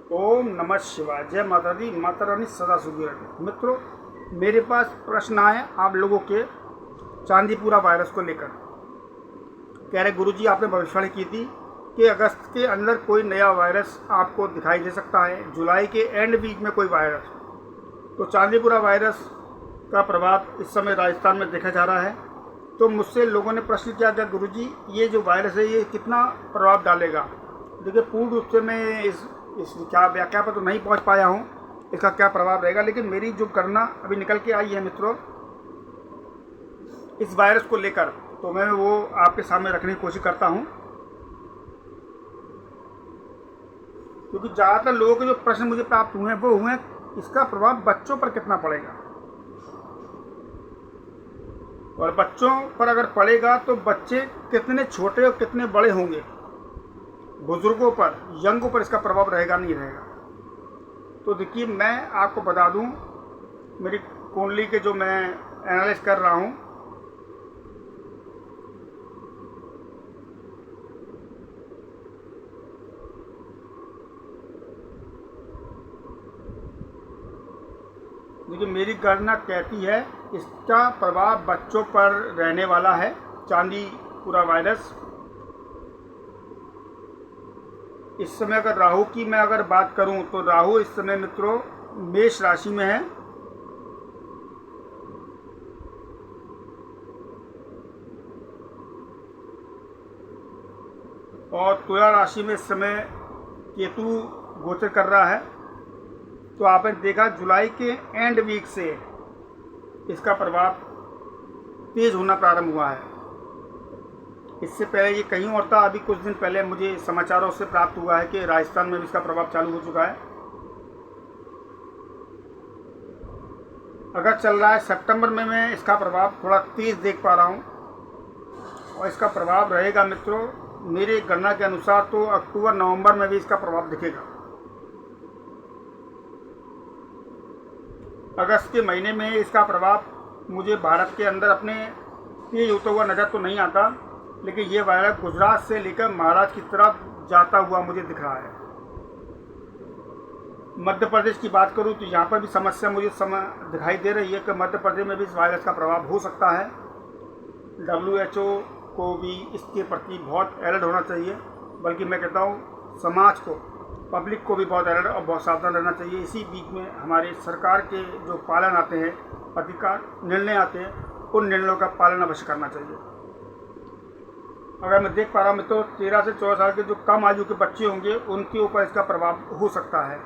ओम नमः शिवाय। जय माता दी। माता रानी सदा सुखी रखे। मित्रों, मेरे पास प्रश्न आए आप लोगों के चांदीपुरा वायरस को लेकर। कह रहे गुरुजी आपने भविष्यवाणी की थी कि अगस्त के अंदर कोई नया वायरस आपको दिखाई दे सकता है, जुलाई के एंड वीक में कोई वायरस। तो चांदीपुरा वायरस का प्रभाव इस समय राजस्थान में देखा जा रहा है। तो मुझसे लोगों ने प्रश्न किया था गुरुजी ये जो वायरस है ये कितना प्रभाव डालेगा। देखिए, पूर्ण रूप से मैं इस क्या व्याख्या पर तो नहीं पहुंच पाया हूं इसका क्या प्रभाव रहेगा, लेकिन मेरी जो गणना अभी निकल के आई है मित्रों इस वायरस को लेकर, तो मैं वो आपके सामने रखने की कोशिश करता हूं। क्योंकि ज़्यादातर लोगों के जो प्रश्न मुझे प्राप्त हुए हैं वो हुए इसका प्रभाव बच्चों पर कितना पड़ेगा, और बच्चों पर अगर पड़ेगा तो बच्चे कितने छोटे और कितने बड़े होंगे, बुजुर्गों पर, यंगों पर इसका प्रभाव रहेगा नहीं रहेगा। तो देखिए, मैं आपको बता दूं मेरी कुंडली के जो मैं एनालाइज कर रहा हूं, देखिए मेरी गणना कहती है इसका प्रभाव बच्चों पर रहने वाला है। चांदीपुरा वायरस इस समय अगर राहु की मैं अगर बात करूं तो राहु इस समय मित्रों मेष राशि में है, और तुला राशि में इस समय केतु गोचर कर रहा है। तो आपने देखा जुलाई के एंड वीक से इसका प्रभाव तेज होना प्रारंभ हुआ है। इससे पहले ये कहीं और था, अभी कुछ दिन पहले मुझे समाचारों से प्राप्त हुआ है कि राजस्थान में भी इसका प्रभाव चालू हो चुका है। अगर चल रहा है सितंबर में मैं इसका प्रभाव थोड़ा तेज देख पा रहा हूँ, और इसका प्रभाव रहेगा मित्रों मेरे गणना के अनुसार तो अक्टूबर नवंबर में भी इसका प्रभाव दिखेगा। अगस्त के महीने में इसका प्रभाव मुझे भारत के अंदर अपने तेज होता हुआ नज़र तो नहीं आता, लेकिन ये वायरस गुजरात से लेकर महाराष्ट्र की तरफ जाता हुआ मुझे दिख रहा है। मध्य प्रदेश की बात करूं तो यहाँ पर भी समस्या मुझे दिखाई दे रही है कि मध्य प्रदेश में भी इस वायरस का प्रभाव हो सकता है। WHO को भी इसके प्रति बहुत अलर्ट होना चाहिए, बल्कि मैं कहता हूँ समाज को, पब्लिक को भी बहुत अलर्ट और बहुत सावधान रहना चाहिए। इसी बीच में हमारे सरकार के जो पालन आते हैं, अधिकार निर्णय आते हैं, उन निर्णयों का पालन अवश्य करना चाहिए। अगर मैं देख पा रहा हूँ तो 13 से 14 साल के जो कम आयु के बच्चे होंगे उनके ऊपर इसका प्रभाव हो सकता है।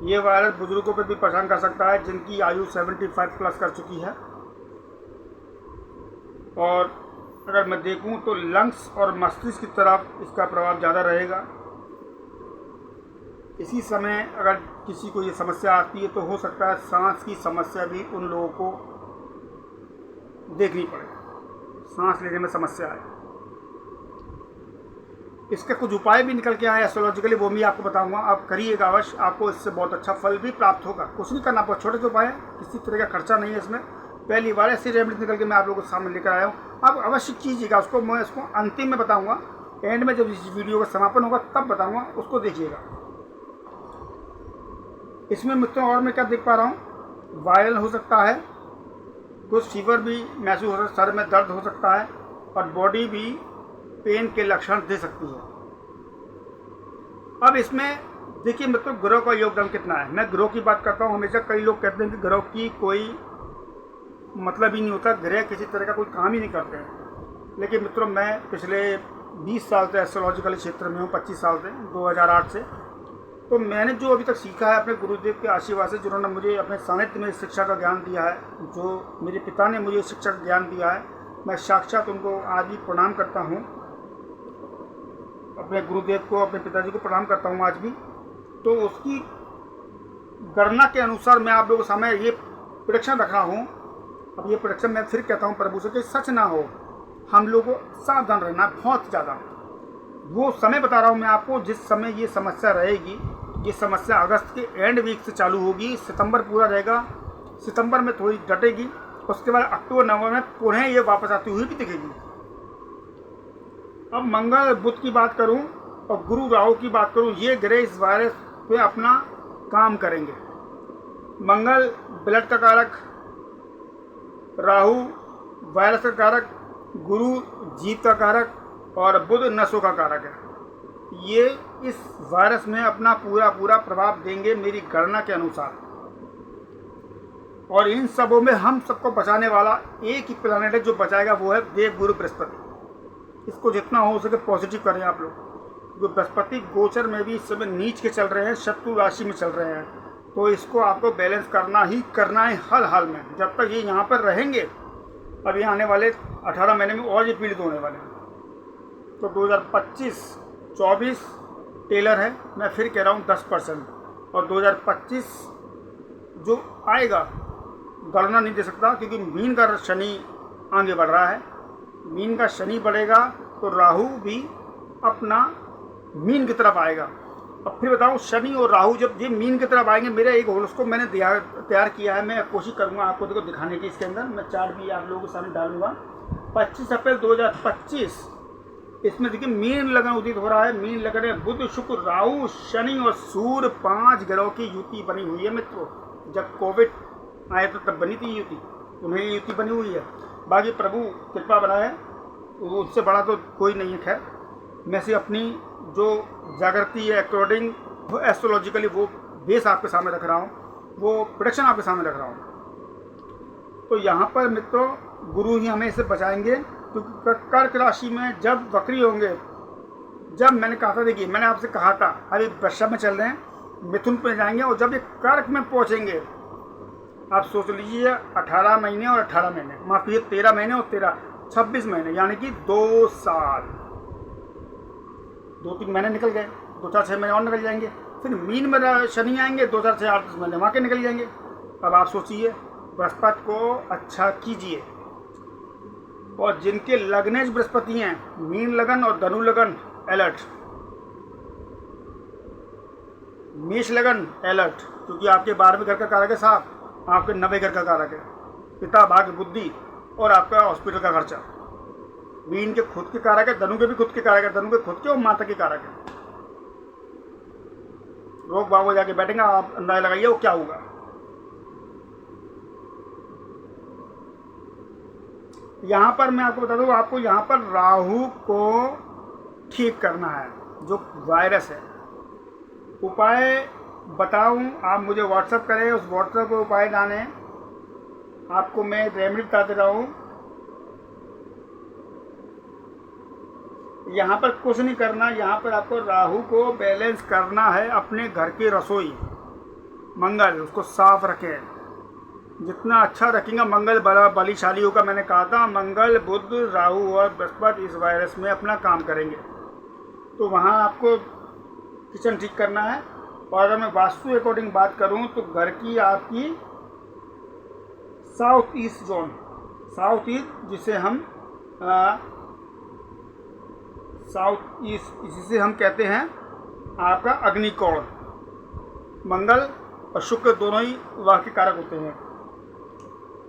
ये वायरस बुजुर्गों पर भी परेशान कर सकता है जिनकी आयु 75 प्लस कर चुकी है। और अगर मैं देखूं तो लंग्स और मस्तिष्क की तरफ इसका प्रभाव ज़्यादा रहेगा। इसी समय अगर किसी को ये समस्या आती है तो हो सकता है सांस की समस्या भी उन लोगों को देखनी पड़े, सांस लेने में समस्या है। इसके कुछ उपाय भी निकल के आए एस्ट्रोलॉजिकली, वो भी आपको बताऊंगा। आप करिएगा अवश्य, आपको इससे बहुत अच्छा फल भी प्राप्त होगा। कुछ नहीं करना, बहुत छोटे से उपाय है, किसी तरह का खर्चा नहीं है इसमें। पहली बार ऐसी रेमेडी निकल के मैं आप लोगों के सामने लेकर आया हूँ। आप अवश्य कीजिएगा उसको। मैं इसको अंतिम में बताऊँगा, एंड में जब इस वीडियो का समापन होगा तब बताऊँगा, उसको देखिएगा। इसमें मित्रों और मैं क्या देख पा रहा हूँ, वायरल हो सकता है, कुछ फीवर भी महसूस हो सकता है, सर में दर्द हो सकता है, और बॉडी भी पेन के लक्षण दे सकती है। अब इसमें देखिए मित्रों ग्रह का योगदान कितना है। मैं ग्रह की बात करता हूँ हमेशा। कई लोग कहते हैं कि ग्रह की कोई मतलब ही नहीं होता, ग्रह किसी तरह का कोई काम ही नहीं करते हैं। लेकिन मित्रों मैं पिछले 20 साल से एस्ट्रोलॉजिकल क्षेत्र में हूँ, 25 साल से, 2008 से। तो मैंने जो अभी तक सीखा है अपने गुरुदेव के आशीर्वाद से, जिन्होंने मुझे अपने सानिध्य में शिक्षा का ज्ञान दिया है, जो मेरे पिता ने मुझे शिक्षा का ज्ञान दिया है, मैं साक्षात उनको आज भी प्रणाम करता हूँ। अपने गुरुदेव को, अपने पिताजी को प्रणाम करता हूँ आज भी। तो उसकी गणना के अनुसार मैं आप लोगों के सामने ये प्रेडिक्शन रख रहा हूँ। अब ये प्रेडिक्शन मैं फिर कहता हूँ प्रभु से कि सच ना हो, हम लोगों को सावधान रहना बहुत ज़्यादा। वो समय बता रहा हूँ मैं आपको जिस समय ये समस्या रहेगी। ये समस्या अगस्त के एंड वीक से चालू होगी, सितंबर पूरा रहेगा, सितंबर में थोड़ी डटेगी, उसके बाद अक्टूबर नवंबर में पुनः ये वापस आती हुई भी दिखेगी। अब मंगल बुध की बात करूं और गुरु राहु की बात करूं, ये ग्रह इस वायरस पे अपना काम करेंगे। मंगल ब्लड का कारक, राहु वायरस का कारक, गुरु जीव का कारक और बुध नसों का कारक है। ये इस वायरस में अपना पूरा प्रभाव देंगे मेरी गणना के अनुसार। और इन सबों में हम सबको बचाने वाला एक ही प्लैनेट है जो बचाएगा, वो है देव गुरु बृहस्पति। इसको जितना हो सके पॉजिटिव करें आप लोग। जो बृहस्पति गोचर में भी इस समय नीच के चल रहे हैं, शत्रु राशि में चल रहे हैं, तो इसको आपको बैलेंस करना ही करना है हर हाल में। जब तक ये यहाँ पर रहेंगे, अब ये आने वाले 18 महीने में और ये पीड़ित होने वाले हैं। तो 2025-24 टेलर है, मैं फिर कह रहा हूँ 10%। और 2025 जो आएगा गणना नहीं दे सकता, क्योंकि मीन का शनि आगे बढ़ रहा है। मीन का शनि बढ़ेगा तो राहु भी अपना मीन की तरफ आएगा। अब फिर बताऊँ, शनि और राहु जब ये मीन की तरफ आएंगे, मेरा एक होरोस्कोप मैंने तैयार किया है, मैं कोशिश करूँगा आपको देखो दिखाने की। इसके अंदर मैं चार्ट भी आप लोगों के सामने डालूंगा। 25 अप्रैल 2025 इसमें देखिए मीन लगन उदित हो रहा है। मीन लगन है बुध शुक्र राहु शनि और सूर्य, 5 ग्रहों की युति बनी हुई है मित्रों। जब कोविड आए तो तब बनी थी युति, उन्हें युति बनी हुई है। बाकी प्रभु कृपा बनाए, उससे बड़ा तो कोई नहीं है। खैर, मैं से अपनी जो जागृति है अकॉर्डिंग एस्ट्रोलॉजिकली वो बेस आपके सामने रख रहा हूँ, वो प्रोडिक्शन आपके सामने रख रहा हूँ। तो यहाँ पर मित्रों गुरु ही हमें इससे बचाएंगे, क्योंकि कर्क राशि में जब वक्री होंगे, जब मैंने कहा था, देखिए मैंने आपसे कहा था अभी वृषभ में चल रहे हैं, मिथुन पे जाएंगे, और जब ये कर्क में पहुँचेंगे, आप सोच लीजिए 18 महीने और 18 महीने, माफ कीजिए 13 महीने और 26 महीने, यानी कि 2 साल, 2-3 महीने निकल गए, 2-4-6 महीने और निकल जाएंगे। फिर मीन में शनि आएंगे, 2-4-6-8 महीने वहाँ के निकल जाएंगे। अब आप सोचिए, बृहस्पति को अच्छा कीजिए। और जिनके लग्नेश बृहस्पति हैं, मीन लगन और धनु लगन अलर्ट, मेष लगन अलर्ट, क्योंकि आपके 12वें घर का कारक है साहब, आपके 90 घर का कारक है, पिता भाग्य बुद्धि और आपका हॉस्पिटल का खर्चा। मीन के खुद के कारक है, धनु के भी खुद के कारक है, धनु के खुद के और माता के कारक है। रोग बाग हो जाके बैठेंगे, आप अंदाजा लगाइए वो क्या होगा। यहाँ पर मैं आपको बता दूँ, आपको यहाँ पर राहु को ठीक करना है, जो वायरस है। उपाय बताऊं, आप मुझे व्हाट्सअप करें, उस व्हाट्सअप पर उपाय डालें, आपको मैं रेमेडी बता दे रहा हूँ। यहाँ पर कुछ नहीं करना, यहाँ पर आपको राहु को बैलेंस करना है। अपने घर की रसोई मंगल, उसको साफ रखें। जितना अच्छा रखेंगे मंगल बलिशाली होगा। मैंने कहा था मंगल बुध राहु और बृहस्पति इस वायरस में अपना काम करेंगे। तो वहाँ आपको किचन ठीक करना है। और अगर मैं वास्तु अकॉर्डिंग बात करूँ तो घर की आपकी south east zone, south east जिसे हम साउथ ईस्ट, जिसे हम कहते हैं आपका अग्निकोण। मंगल और शुक्र दोनों ही वाह के कारक होते हैं।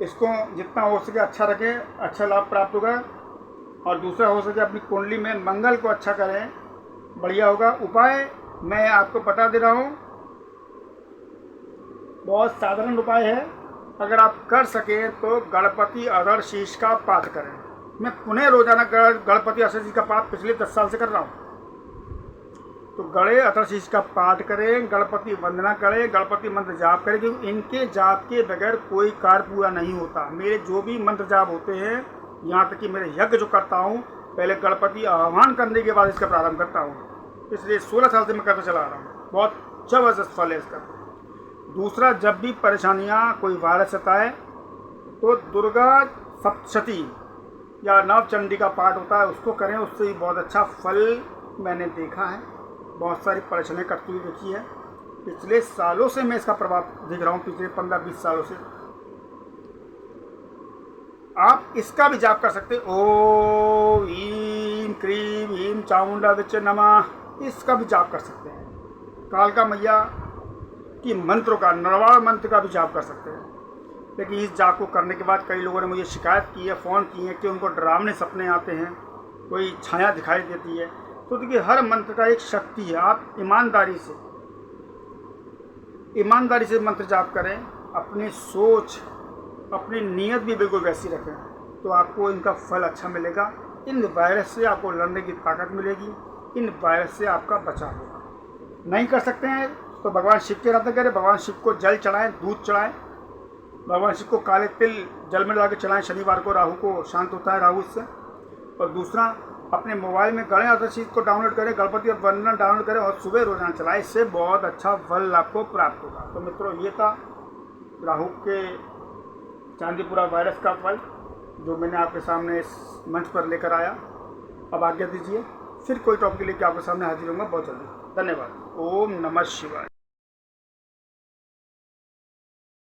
इसको जितना हो सके अच्छा रखें, अच्छा लाभ प्राप्त होगा। और दूसरा हो सके अपनी कुंडली में मंगल को अच्छा करें, बढ़िया होगा। उपाय मैं आपको बता दे रहा हूँ, बहुत साधारण उपाय है। अगर आप कर सकें तो गणपति अधर शीश का पाठ करें। मैं पुनः रोजाना गणपति अधर शीश का पाठ पिछले 10 साल से कर रहा हूँ। तो गणे अधर शीश का पाठ करें, गणपति वंदना करें, गणपति मंत्र जाप करें, क्योंकि इनके जाप के बगैर कोई कार्य पूरा नहीं होता। मेरे जो भी मंत्र जाप होते हैं, यहाँ तक कि मेरे यज्ञ जो करता हूँ, पहले गणपति आह्वान करने के बाद इसका प्रारंभ करता हूँ। इसलिए 16 साल से मैं करता चला रहा हूँ। बहुत ज़बरदस्त फल है इसका। दूसरा, जब भी परेशानियाँ कोई वायरस सताए तो दुर्गा सप्तशती या नवचंडी का पाठ होता है, उसको करें। उससे भी बहुत अच्छा फल मैंने देखा है। बहुत सारी परेशानियाँ कटती हुई देखी है। पिछले सालों से मैं इसका प्रभाव देख रहा हूँ, पिछले 15-20 सालों से। आप इसका भी जाप कर सकते। ओम ह्रीं क्रीं ह्रीं चामुंडा विच नमः, इसका भी जाप कर सकते हैं। कालका मैया की मंत्रों का, नरवार मंत्र का भी जाप कर सकते हैं। लेकिन इस जाप को करने के बाद कई लोगों ने मुझे शिकायत की है, फ़ोन किए हैं कि उनको डरावने सपने आते हैं, कोई छाया दिखाई देती है। तो देखिए हर मंत्र का एक शक्ति है। आप ईमानदारी से मंत्र जाप करें, अपनी सोच, अपनी नीयत भी बिल्कुल वैसी रखें, तो आपको इनका फल अच्छा मिलेगा। इन वायरस से आपको लड़ने की ताकत मिलेगी, इन वायरस से आपका बचाव होगा। नहीं कर सकते हैं तो भगवान शिव की आराधना करें, भगवान शिव को जल चढ़ाएं, दूध चढ़ाएं, भगवान शिव को काले तिल जल में डाल के चढ़ाएं। शनिवार को राहु को शांत होता है राहु से। और दूसरा, अपने मोबाइल में गणेश चीज़ को डाउनलोड करें, गणपति वंदना डाउनलोड करें और सुबह रोजाना चलाएं। इससे बहुत अच्छा फल आपको प्राप्त होगा। तो मित्रों, ये था राहु के चांदीपुरा वायरस का फल जो मैंने आपके सामने इस मंच पर लेकर आया। अब आज्ञा दीजिए, फिर कोई टॉपिक लेकर आपके सामने हाजिर होऊंगा बहुत जल्दी। धन्यवाद। ओम नमः शिवाय।